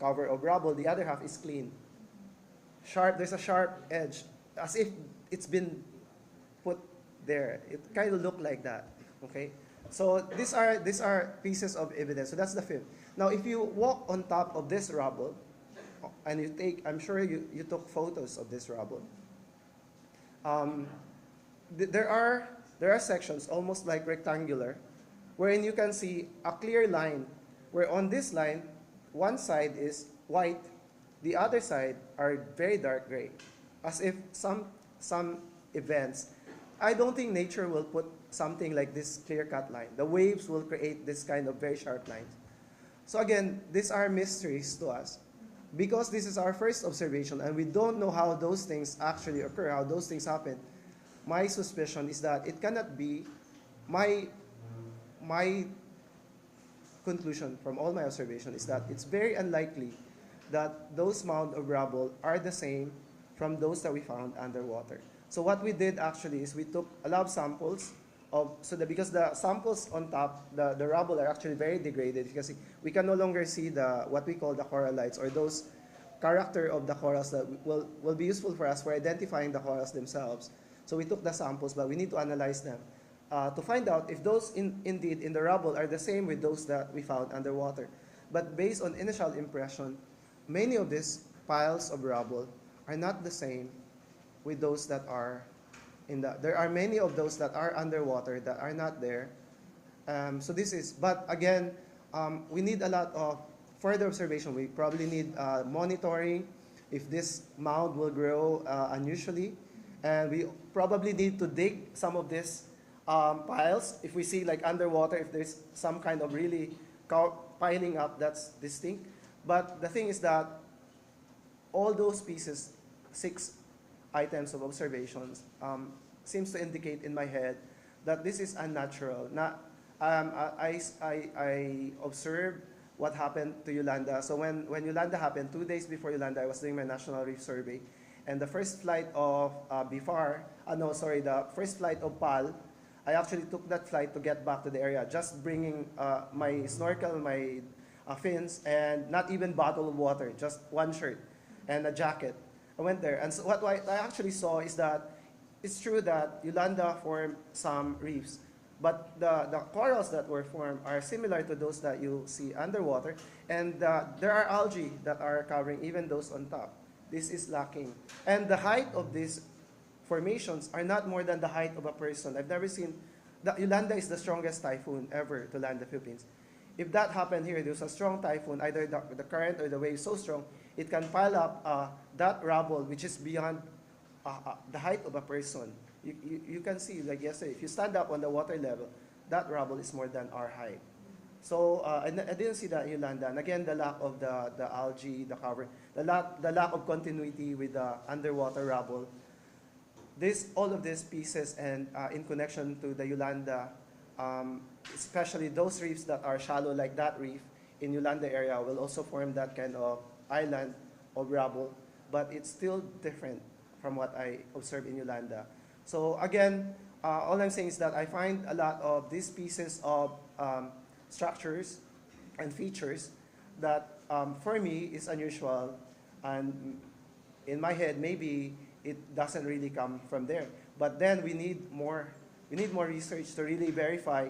cover of rubble, the other half is clean. Sharp, there's a sharp edge, as if it's been put there. It kind of looked like that, okay? So these are pieces of evidence. So that's the fifth. Now, if you walk on top of this rubble, and you take, I'm sure you took photos of this rubble. There are sections almost like rectangular, wherein you can see a clear line, where on this line, one side is white, the other side are very dark gray, as if some events. I don't think nature will put something like this clear-cut line. The waves will create this kind of very sharp lines. So again, these are mysteries to us. Because this is our first observation and we don't know how those things actually occur, how those things happen, my suspicion is that it cannot be, my conclusion from all my observation is that it's very unlikely that those mounds of rubble are the same from those that we found underwater. So what we did actually is we took a lot of samples because the samples on top, the rubble are actually very degraded because we can no longer see what we call the corallites, or those character of the corals that will be useful for us for identifying the corals themselves. So we took the samples, but we need to analyze them to find out if those indeed in the rubble are the same with those that we found underwater. But based on initial impression, many of these piles of rubble are not the same with those that are there are many of those that are underwater that are not there. So this is, but again, we need a lot of further observation. We probably need monitoring if this mound will grow unusually. And we probably need to dig some of these piles. If we see like underwater, if there's some kind of really piling up, that's distinct. But the thing is that all those pieces, 6 items of observations, seems to indicate in my head that this is unnatural. I observed what happened to Yolanda. So when Yolanda happened, 2 days before Yolanda, I was doing my National Reef Survey. And the first flight of the first flight of PAL, I actually took that flight to get back to the area, just bringing my snorkel, my fins, and not even bottle of water, just one shirt and a jacket. I went there, and so what I actually saw is that it's true that Yolanda formed some reefs, but the corals that were formed are similar to those that you see underwater, and there are algae that are covering even those on top. This is lacking. And the height of these formations are not more than the height of a person. I've never seen, Yolanda is the strongest typhoon ever to land the Philippines. If that happened here, there's a strong typhoon, either the current or the wave so strong, it can pile up that rubble, which is beyond the height of a person. You can see, like yesterday, if you stand up on the water level, that rubble is more than our height. So I didn't see that in Yolanda. And again, the lack of the algae, the cover, the lack of continuity with the underwater rubble. All of these pieces and in connection to the Yolanda, especially those reefs that are shallow like that reef in Yolanda area will also form that kind of island of rubble, but it's still different from what I observed in Yolanda. So again, all I'm saying is that I find a lot of these pieces of structures and features that for me is unusual, and in my head maybe it doesn't really come from there. But then we need more research to really verify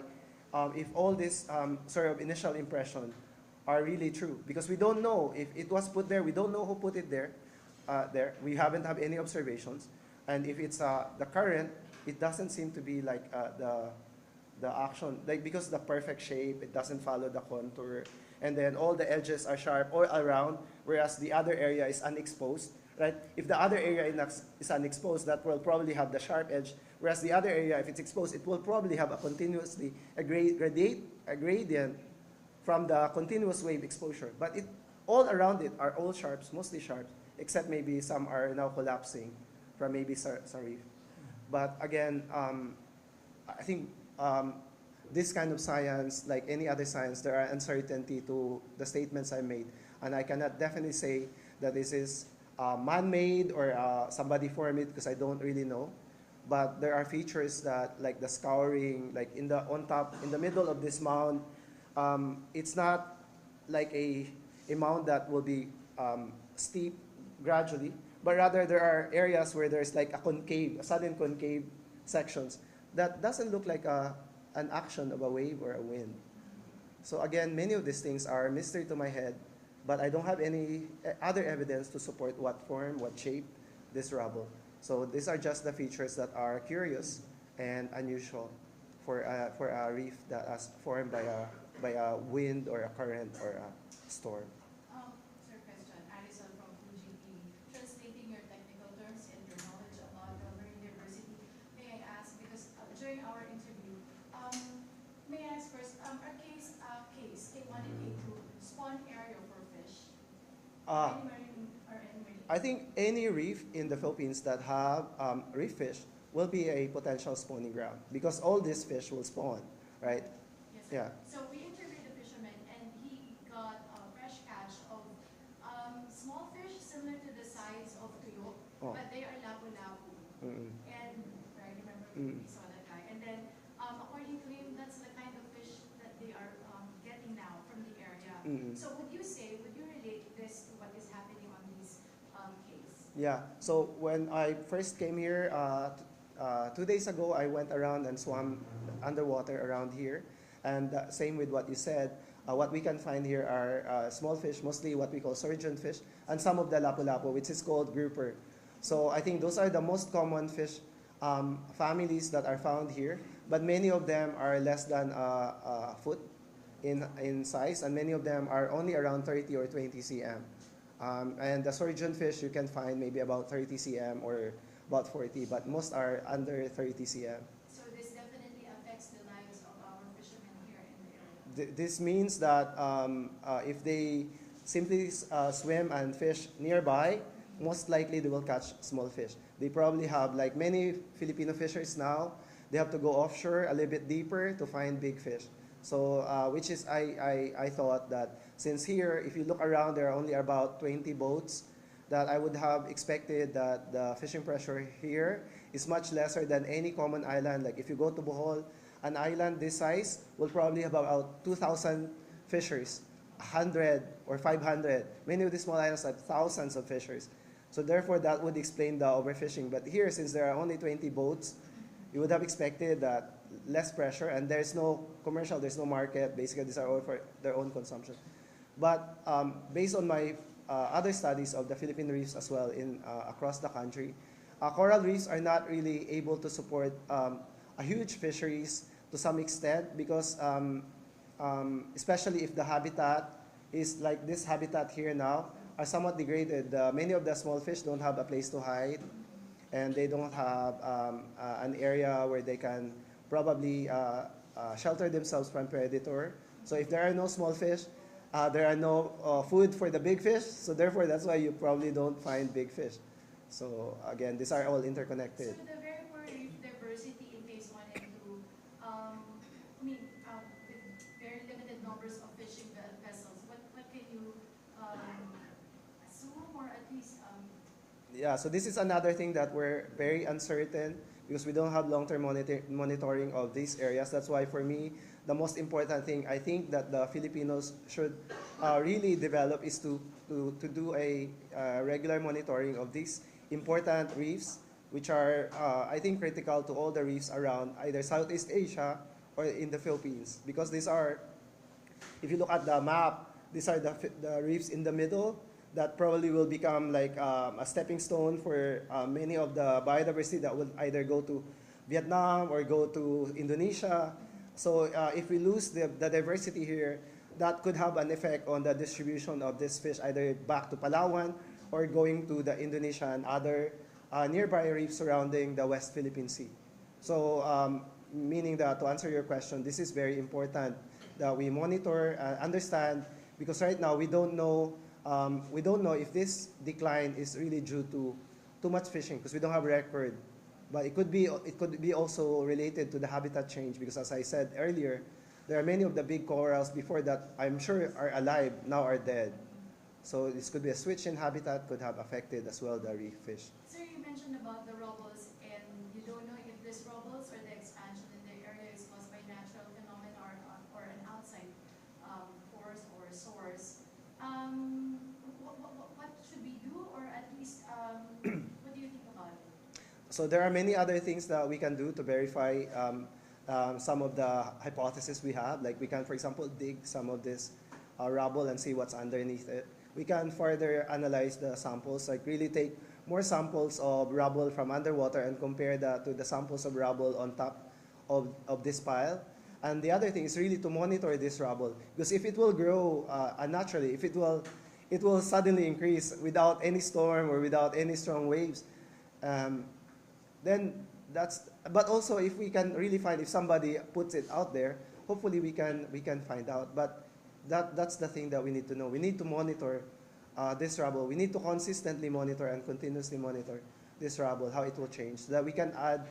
if all this sort of initial impression are really true, because we don't know if it was put there. We don't know who put it there. We haven't had any observations, and if it's the current, it doesn't seem to be like the action, like, because the perfect shape, it doesn't follow the contour, and then all the edges are sharp all around, whereas the other area is unexposed, right? If the other area is unexposed, that will probably have the sharp edge, whereas the other area, if it's exposed, it will probably have a gradient from the continuous wave exposure. But all around it are all sharps, mostly sharps, except maybe some are now collapsing from maybe some reef. But again, I think this kind of science, like any other science, there are uncertainty to the statements I made. And I cannot definitely say that this is man-made or somebody formed it, because I don't really know. But there are features that, like the scouring, like on top, in the middle of this mound, it's not like a mound that will be steep gradually, but rather there are areas where there's like a concave, a sudden concave sections that doesn't look like an action of a wave or a wind. So again, many of these things are mystery to my head, but I don't have any other evidence to support what form, what shape this rubble. So these are just the features that are curious and unusual for a reef that is formed by a wind or a current or a storm. Sir, question. Alison from PCG. Translating your technical terms and your knowledge about the marine diversity, may I ask, because during our interview, may I ask first, our case K1 and K2, spawn area for fish? Uh, Any marine or any marine? I think any reef in the Philippines that have reef fish will be a potential spawning ground because all these fish will spawn, right? Yes, sir. Yeah. So we interviewed the fisherman and he got a fresh catch of small fish similar to the size of tuyo, Oh. but they are lapu-lapu. Mm-mm. And, right, remember Mm. we saw that guy. And then, according to him, that's the kind of fish that they are getting now from the area. Mm-mm. So would you relate this to what is happening on this case? Yeah. So when I first came here 2 days ago, I went around and swam underwater around here, and same with what you said. What we can find here are small fish, mostly what we call surgeon fish, and some of the lapu-lapu, which is called grouper. So I think those are the most common fish families that are found here, but many of them are less than a foot in size, and many of them are only around 30 or 20 cm. And the surgeon fish you can find maybe about 30 cm or about 40, but most are under 30 cm. So this definitely affects the lives of our fishermen here in the area. This means that if they simply swim and fish nearby, most likely they will catch small fish. They probably have, like many Filipino fishers now, they have to go offshore a little bit deeper to find big fish. So, which is, I thought that since here, if you look around, there are only about 20 boats, that I would have expected that the fishing pressure here is much lesser than any common island. Like if you go to Bohol, an island this size will probably have about 2,000 fishers, 100 or 500. Many of the small islands have thousands of fishers. So therefore, that would explain the overfishing. But here, since there are only 20 boats, you would have expected that less pressure, and there's no commercial, there's no market. Basically, these are all for their own consumption. But based on my other studies of the Philippine reefs as well in across the country, coral reefs are not really able to support a huge fisheries to some extent because especially if the habitat is like this habitat here now are somewhat degraded. Many of the small fish don't have a place to hide, and they don't have an area where they can probably shelter themselves from predator. So if there are no small fish, there are no food for the big fish. So therefore, that's why you probably don't find big fish. So again, these are all interconnected. So the very poor reef diversity in phase 1 and 2, with very limited numbers of fishing vessels, what can you assume or at least Yeah, so this is another thing that we're very uncertain because we don't have long-term monitoring of these areas. That's why for me, the most important thing I think that the Filipinos should really develop is to do a regular monitoring of these important reefs, which are, I think, critical to all the reefs around either Southeast Asia or in the Philippines. Because these are, if you look at the map, these are the reefs in the middle that probably will become like a stepping stone for many of the biodiversity that will either go to Vietnam or go to Indonesia. So if we lose the diversity here, that could have an effect on the distribution of this fish either back to Palawan or going to the Indonesia and other nearby reefs surrounding the West Philippine Sea. So meaning that to answer your question, this is very important that we monitor, understand, because right now we don't know if this decline is really due to too much fishing because we don't have record. But it could be also related to the habitat change because as I said earlier, there are many of the big corals before that I'm sure are alive, now are dead. So this could be a switch in habitat could have affected as well the reef fish. Sir, you mentioned about the rubbles, and you don't know if this rubbles or the expansion in the area is caused by natural phenomena or an outside force or source. what should we do, or at least what do you think about it? So there are many other things that we can do to verify some of the hypotheses we have. Like we can, for example, dig some of this rubble and see what's underneath it. We can further analyze the samples, like really take more samples of rubble from underwater and compare that to the samples of rubble on top of this pile. And the other thing is really to monitor this rubble, because if it will grow unnaturally, if it will suddenly increase without any storm or without any strong waves, um, then that's. But also, if we can really find, if somebody puts it out there, hopefully we can find out. But that's the thing that we need to know. We need to monitor this rubble. We need to consistently monitor and continuously monitor this rubble, how it will change, so that we can add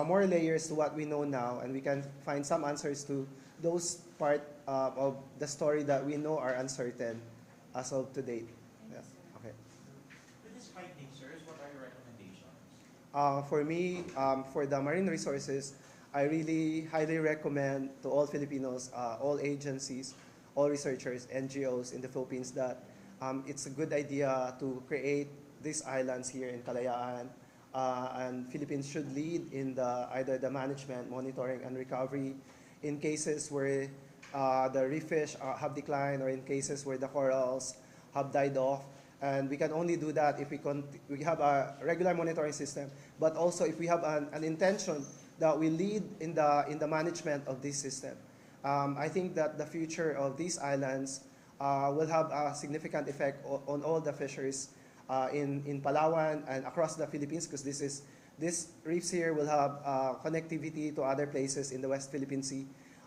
more layers to what we know now, and we can find some answers to those part of the story that we know are uncertain as of to date. Yeah. Okay. With this finding, sirs, what are your recommendations? For me, for the marine resources, I really highly recommend to all Filipinos, all agencies, all researchers, NGOs in the Philippines that it's a good idea to create these islands here in Kalayaan, and Philippines should lead in either the management, monitoring, and recovery in cases where the reef fish have declined, or in cases where the corals have died off. And we can only do that if we have a regular monitoring system, but also if we have an intention that we lead in the management of this system. I think that the future of these islands will have a significant effect on all the fisheries in Palawan and across the Philippines, because these reefs here will have connectivity to other places in the West Philippine Sea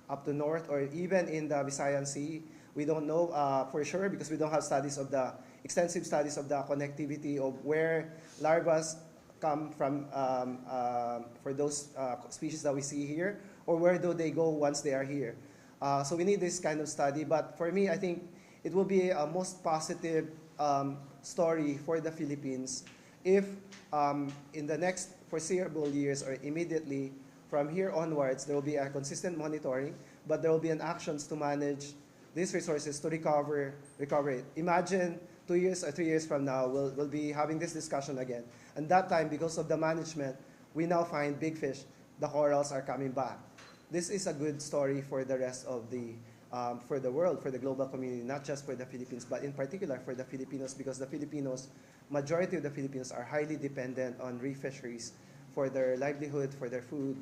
up to north, or even in the Visayan Sea. We don't know for sure, because we don't have extensive studies of the connectivity of where larvas come from for those species that we see here, or where do they go once they are here. So we need this kind of study. But for me, I think it will be a most positive story for the Philippines if in the next foreseeable years, or immediately from here onwards, there will be a consistent monitoring, but there will be an actions to manage these resources to recover it. Imagine 2 years or 3 years from now, we'll be having this discussion again. And that time, because of the management, we now find big fish. The corals are coming back. This is a good story for the rest of for the world, for the global community, not just for the Philippines, but in particular for the Filipinos, because the majority of the Filipinos are highly dependent on reef fisheries for their livelihood, for their food.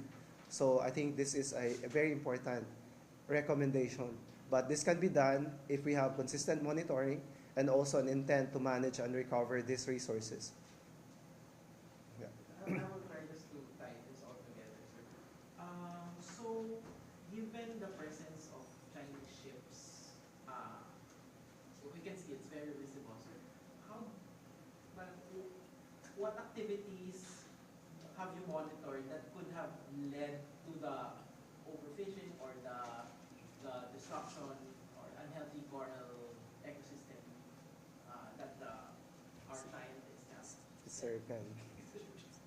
So I think this is a very important recommendation. But this can be done if we have consistent monitoring and also an intent to manage and recover these resources. Yeah. I will try just to tie this all together, sir. So, given the presence of Chinese ships, we can see it's very visible, sir. What activities have you monitored that could have led to the overfishing or the destruction or unhealthy coral ecosystem that our scientists have? Sir, can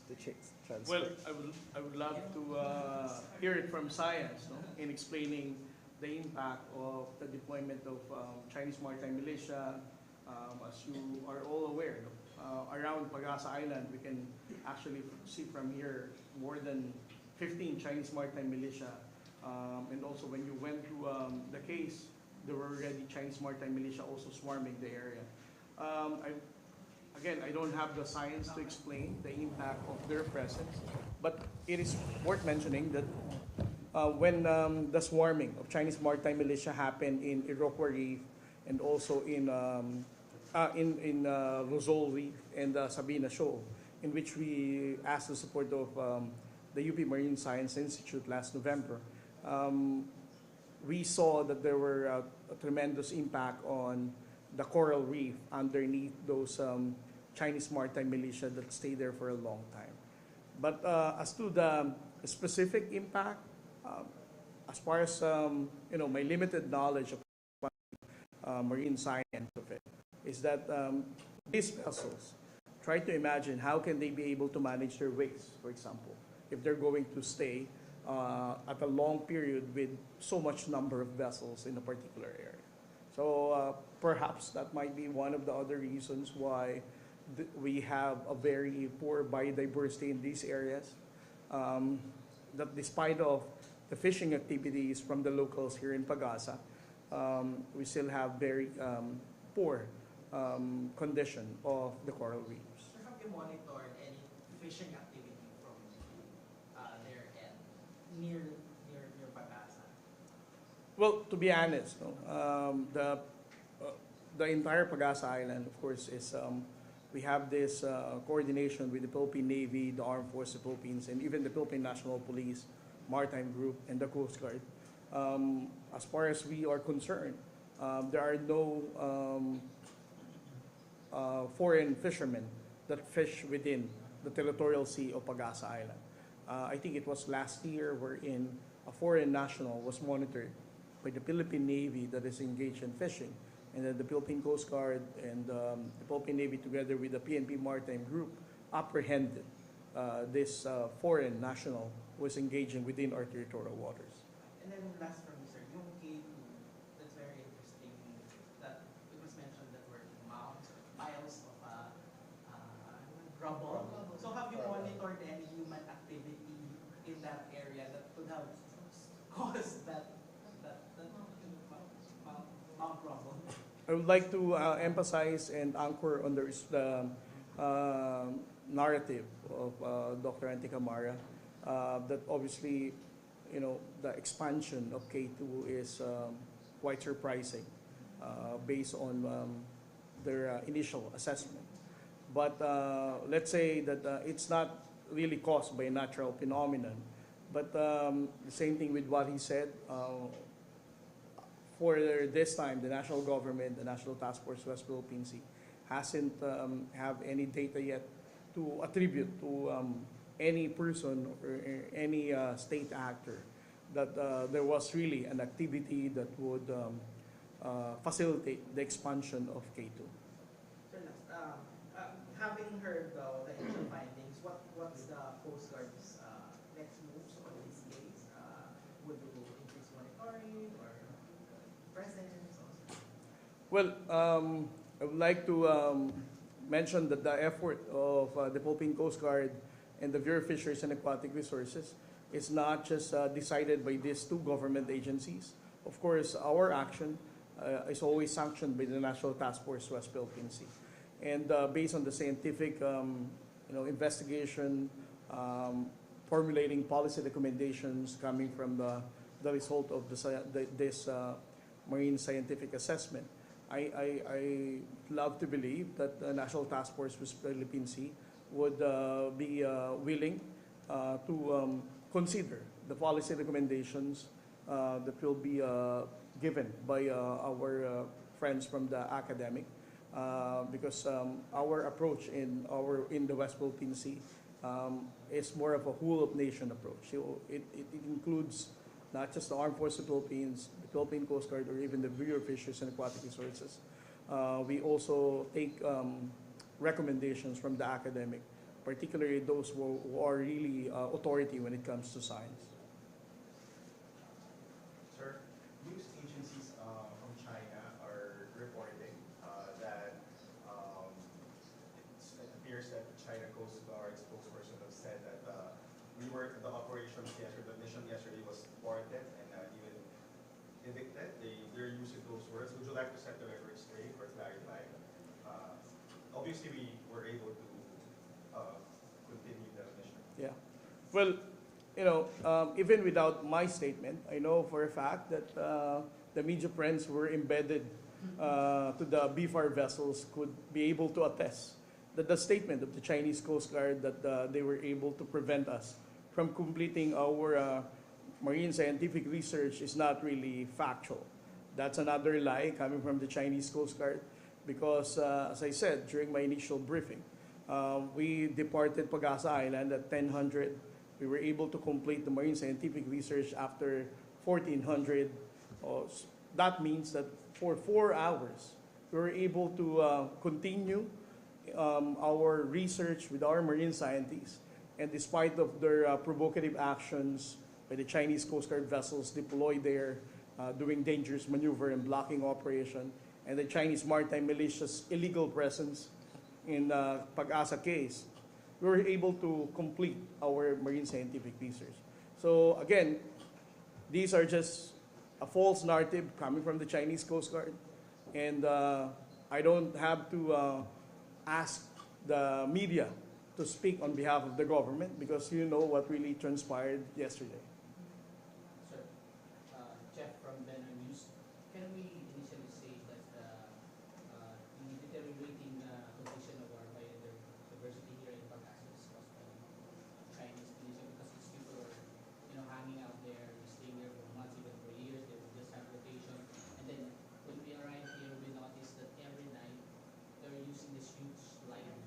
the chicks transfer? Well, I would love to hear it from science, no? In explaining the impact of the deployment of Chinese maritime militia. As you are all aware, no? Around Pag-asa Island, we can actually see from here more than 15 Chinese maritime militia. And also when you went through the case, there were already Chinese maritime militia also swarming the area. Again, I don't have the science to explain the impact of their presence, but it is worth mentioning that when the swarming of Chinese maritime militia happened in Iroquois Reef and also in Rosol Reef and Sabina Shoal, in which we asked the support of the UP Marine Science Institute last November, we saw that there were a tremendous impact on the coral reef underneath those Chinese maritime militia that stayed there for a long time. But as to the specific impact, as far as my limited knowledge of marine science of it, is that these vessels, try to imagine how can they be able to manage their waste, for example, if they're going to stay at a long period with so much number of vessels in a particular area. So perhaps that might be one of the other reasons why we have a very poor biodiversity in these areas. That despite of the fishing activities from the locals here in Pagasa, we still have very poor condition of the coral reefs. Sir, have you monitored any fishing activity from their end near Pagasa? Well, to be honest, no, the entire Pagasa Island, of course, is we have this coordination with the Philippine Navy, the Armed Forces of the Philippines, and even the Philippine National Police, Maritime Group, and the Coast Guard. As far as we are concerned, there are no foreign fishermen that fish within the territorial sea of Pagasa Island. I think it was last year wherein a foreign national was monitored by the Philippine Navy that is engaged in fishing, and then the Philippine Coast Guard and the Philippine Navy together with the PNP Maritime Group apprehended this foreign national who was engaging within our territorial waters. And then last from you, sir, yung K2, that's very interesting that it was mentioned that were mounds or piles of rubble. So have you monitored any human activity in that area that could have caused that mount rubble? I would like to emphasize and anchor on the narrative of Dr. Anticamara that obviously, you know, the expansion of K2 is quite surprising based on their initial assessment. But let's say that it's not really caused by a natural phenomenon. But the same thing with what he said. For this time, the national government, the National Task Force West Philippine Sea, hasn't have any data yet to attribute to any person or any state actor that there was really an activity that would facilitate the expansion of K2. Sir, last, having heard the initial findings, what's the Coast Guard's next moves on this case? Would you increase monitoring or presence? Well, I would like to mention that the effort of the Philippine Coast Guard and the Bureau of Fisheries and Aquatic Resources is not just decided by these two government agencies. Of course, our action is always sanctioned by the National Task Force West Philippine Sea. And based on the scientific investigation, formulating policy recommendations coming from the result of this marine scientific assessment, I love to believe that the National Task Force West Philippine Sea would be willing to consider the policy recommendations that will be given by our friends from the academic, because our approach in the West Philippine Sea is more of a whole of nation approach. So it includes not just the Armed Forces of the Philippines, the Philippine Coast Guard, or even the Bureau of Fisheries and Aquatic Resources. We also take recommendations from the academic, particularly those who are really authority when it comes to science. Sir, news agencies from China are reporting that it appears that the China Coast Guard spokesperson have said that the operations yesterday, the mission yesterday was thwarted and even evicted. They're using those words. Would you like to set the record straight or clarify? Obviously, we were able to continue the mission. Yeah. Well, even without my statement, I know for a fact that the media friends were embedded to the BFAR vessels could be able to attest that the statement of the Chinese Coast Guard that they were able to prevent us from completing our marine scientific research is not really factual. That's another lie coming from the Chinese Coast Guard because, as I said during my initial briefing, we departed Pagasa Island at 10:00. We were able to complete the marine scientific research after 1400. That means that for 4 hours, we were able to continue our research with our marine scientists. And despite of their provocative actions by the Chinese Coast Guard vessels deployed there, doing dangerous maneuver and blocking operation, and the Chinese maritime militia's illegal presence in Pag-asa case, we were able to complete our marine scientific research. So again, these are just a false narrative coming from the Chinese Coast Guard, and I don't have to ask the media to speak on behalf of the government because you know what really transpired yesterday. Sir, Jeff from Benner News. Can we initially say that the deteriorating condition of our biodiversity here in Pag-asa is caused by Chinese militia because these people are, hanging out there, staying there for months, even for years. They will just have rotation, and then when we arrive here, we notice that every night they're using this huge line.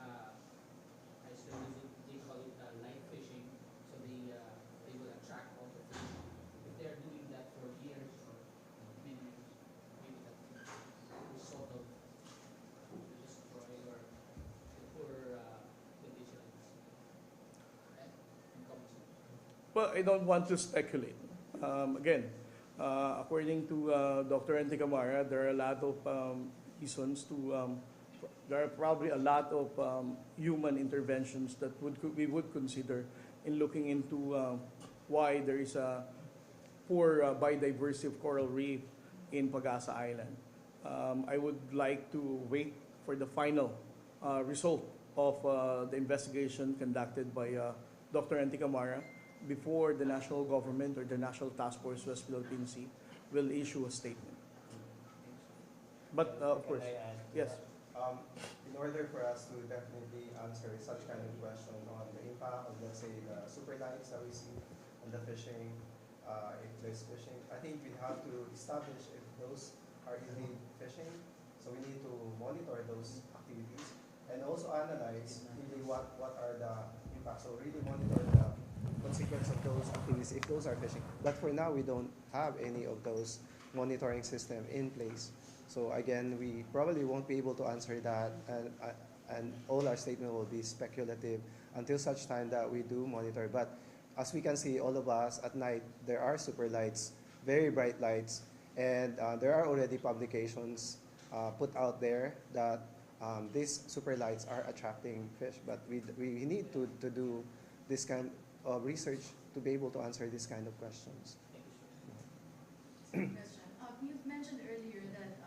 I still use it. They call it light fishing. So they will attract all the fish. If they're doing that for years or many years, maybe that's the result of the destroy or the poor conditions. Well, I don't want to speculate. Again, according to Dr. Anticamara, there are a lot of reasons to. There are probably a lot of human interventions that we would consider in looking into why there is a poor biodiversity of coral reef in Pag-asa Island. I would like to wait for the final result of the investigation conducted by Dr. Anticamara before the national government or the National Task Force West Philippine Sea will issue a statement. But of course, yes. In order for us to definitely answer such kind of question on the impact of, let's say, the super lights that we see on the fishing, if there's fishing, I think we have to establish if those are indeed fishing. So we need to monitor those activities and also analyze really what are the impacts. So really monitor the consequence of those activities if those are fishing. But for now, we don't have any of those monitoring system in place. So again, we probably won't be able to answer that, and all our statement will be speculative until such time that we do monitor. But as we can see, all of us at night, there are super lights, very bright lights, and there are already publications put out there that these super lights are attracting fish. But we need to do this kind of research to be able to answer this kind of questions. Second question. You've mentioned earlier that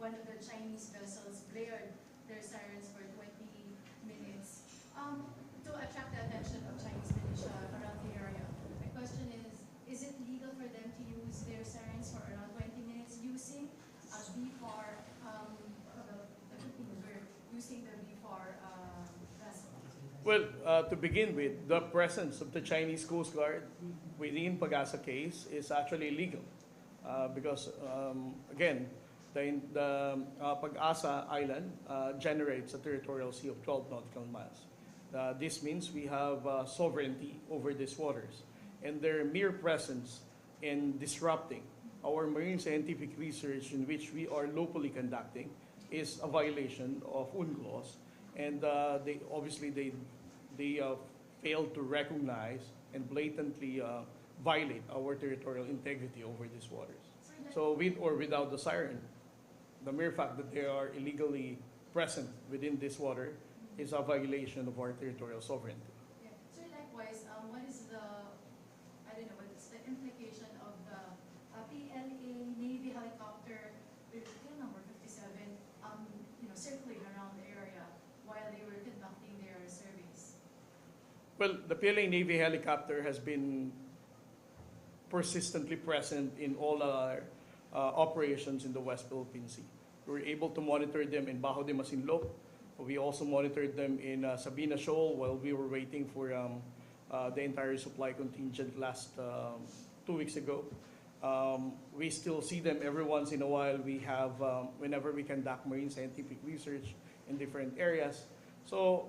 one of the Chinese vessels blared their sirens for 20 minutes to attract the attention of Chinese militia around the area. My question is it legal for them to use their sirens for around 20 minutes using a BFAR, the Philippines were using the BFAR vessel? Well, to begin with, the presence of the Chinese Coast Guard within Pag-asa case is actually illegal because, again, the Pag-asa Island generates a territorial sea of 12 nautical miles. This means we have sovereignty over these waters, and their mere presence in disrupting our marine scientific research in which we are locally conducting is a violation of UNCLOS, and they failed to recognize and blatantly violate our territorial integrity over these waters. So with or without the siren, the mere fact that they are illegally present within this water is a violation of our territorial sovereignty. Yeah. So likewise, what is what's the implication of the PLA Navy helicopter with tail number 57, circling around the area while they were conducting their surveys? Well, the PLA Navy helicopter has been persistently present in all our operations in the West Philippine Sea. We were able to monitor them in Bajo de Masinloc. We also monitored them in Sabina Shoal while we were waiting for the entire supply contingent last 2 weeks ago. We still see them every once in a while. We have, whenever we conduct marine scientific research in different areas. So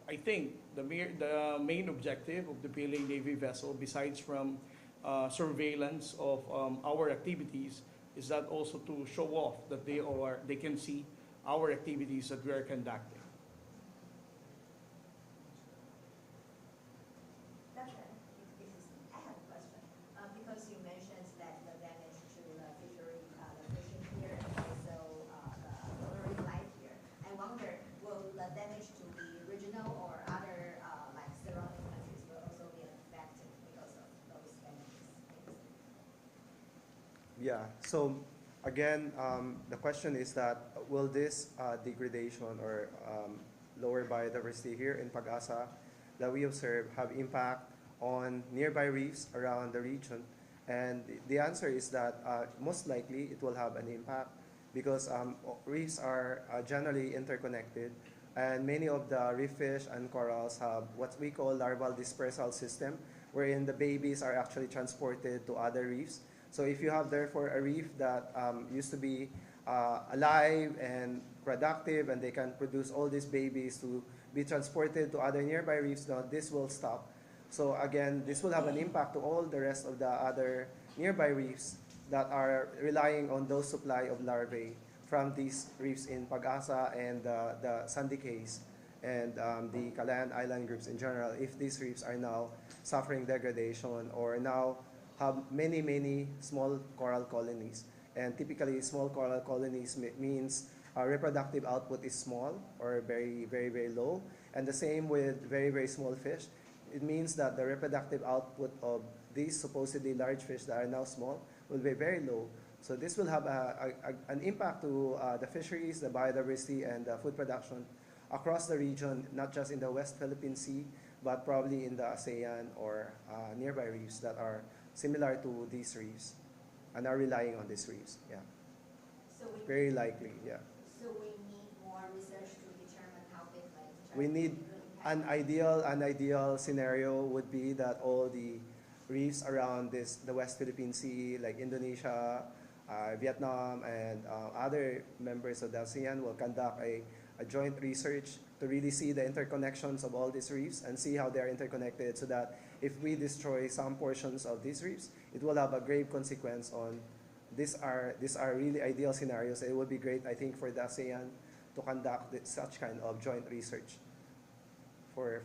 I think the main objective of the PLA Navy vessel, besides from surveillance of our activities, is that also to show off that they can see our activities that we are conducting. Doctor, I have a question. Because you mentioned that the Yeah, so again, the question is that will this degradation or lower biodiversity here in Pag-asa that we observe have impact on nearby reefs around the region? And the answer is that most likely it will have an impact because reefs are generally interconnected, and many of the reef fish and corals have what we call larval dispersal system, wherein the babies are actually transported to other reefs. So if you have therefore a reef that used to be alive and productive and they can produce all these babies to be transported to other nearby reefs, now this will stop. So again, this will have an impact to all the rest of the other nearby reefs that are relying on those supply of larvae from these reefs in Pag-asa and the Sandy Cays and the Calayan Island groups in general, if these reefs are now suffering degradation or now have many, many small coral colonies. And typically, small coral colonies means reproductive output is small or very, very, very low. And the same with very, very small fish. It means that the reproductive output of these supposedly large fish that are now small will be very low. So this will have an impact to the fisheries, the biodiversity, and the food production across the region, not just in the West Philippine Sea, but probably in the ASEAN or nearby reefs that are similar to these reefs and are relying on these reefs. Yeah, So we very likely. Yeah, So we need more research to determine how big, like, we need an ideal scenario would be that all the reefs around the West Philippine Sea, like Indonesia, Vietnam, and other members of the ASEAN will conduct a joint research to really see the interconnections of all these reefs and see how they are interconnected, so that if we destroy some portions of these reefs, it will have a grave consequence on these are really ideal scenarios. It would be great, I think, for the ASEAN to conduct such kind of joint research for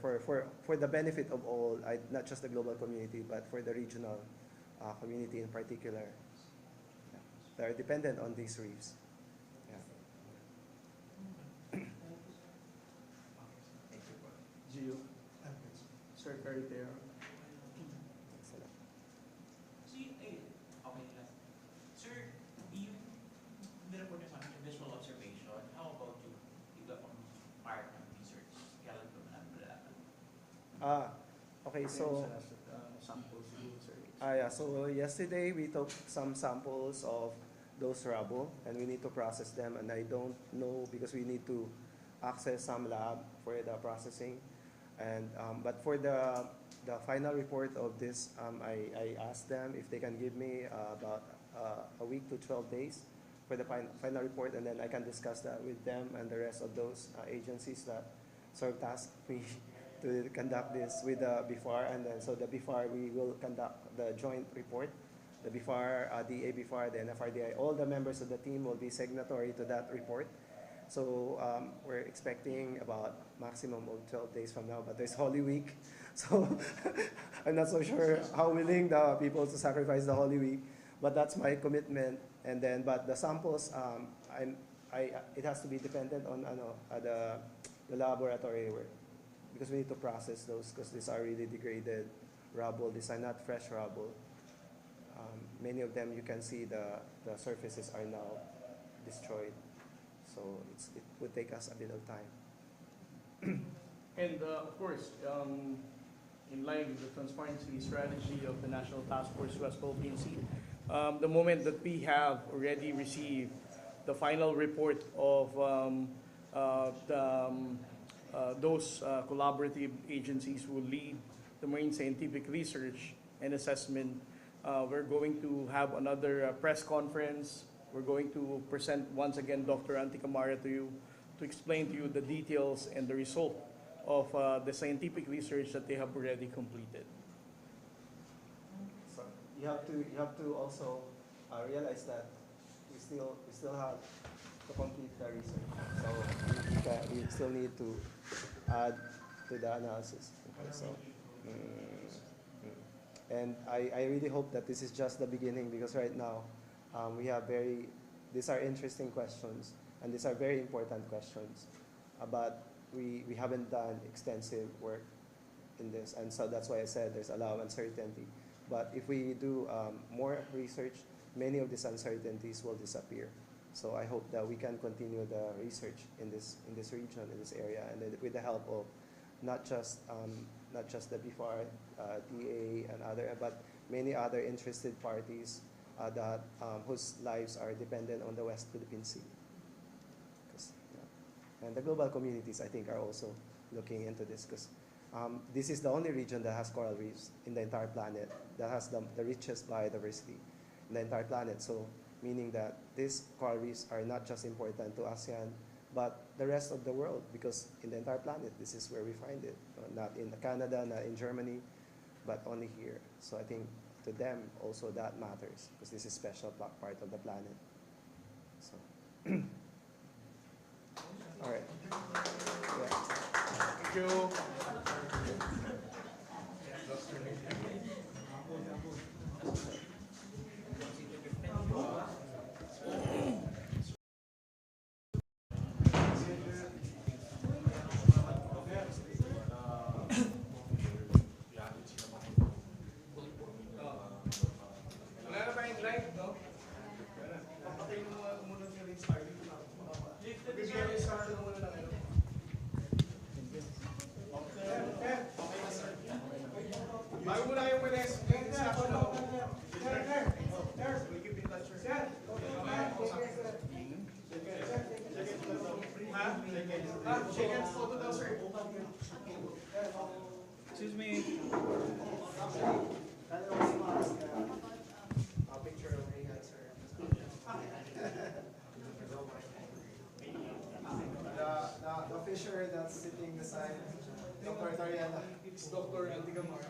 the benefit of all, not just the global community, but for the regional community in particular. Yeah. They are dependent on these reefs. Yeah. Gio, Secretary there. Excellent. So okay, last. Sir, you, the report is on visual observation. How about you? Ikaw ang part ng research. Kailan ko na Okay, so Samples, sir. yeah, so yesterday we took some samples of those rubble and we need to process them, and I don't know because we need to access some lab for the processing. And but for the final report of this, I asked them if they can give me about a week to 12 days for the final report, and then I can discuss that with them and the rest of those agencies that sort of tasked me to conduct this with the BIFAR, and then so the BIFAR, we will conduct the joint report. The BIFAR, the ABIFAR, the NFRDI, all the members of the team will be signatory to that report. So we're expecting about maximum of 12 days from now, but there's Holy Week, so I'm not so sure how willing the people to sacrifice the Holy Week, but that's my commitment. And then, but the samples, it has to be dependent on the laboratory work, because we need to process those, because these are really degraded rubble. These are not fresh rubble. Many of them, you can see the surfaces are now destroyed. So it would take us a bit of time. And of course, in line with the transparency strategy of the National Task Force West Philippine Sea, the moment that we have already received the final report of those collaborative agencies who lead the marine scientific research and assessment, we're going to have another press conference. We're going to present once again Dr. Anticamara to you to explain to you the details and the result of the scientific research that they have already completed. So you have to also realize that we still have to complete the research. So we still need to add to the analysis. Okay, so, and I really hope that this is just the beginning, because right now we have these are interesting questions and these are very important questions, but we haven't done extensive work in this, and so that's why I said there's a lot of uncertainty. But if we do more research, many of these uncertainties will disappear. So I hope that we can continue the research in this region, in this area, and then with the help of not just the BFAR, DA, and other, but many other interested parties that whose lives are dependent on the West Philippine Sea. And the global communities, I think, are also looking into this because this is the only region that has coral reefs in the entire planet that has the richest biodiversity in the entire planet. So meaning that these coral reefs are not just important to ASEAN, but the rest of the world, because in the entire planet, this is where we find it. Not in Canada, not in Germany, but only here. So I think to them also that matters because this is a special part of the planet. So, all right. Yeah. Thank you. Wala na ba yung live, no? Papatay mo muna sa restart. Bibigyan yung start muna ng ano. Bago mo na yung piles. We keep in touch, sir. Shake hands, photo daw, sir. Excuse me. Picture of me, sir. The fisher that's sitting beside Dr. Tarriela. It's Dr. Antigamar.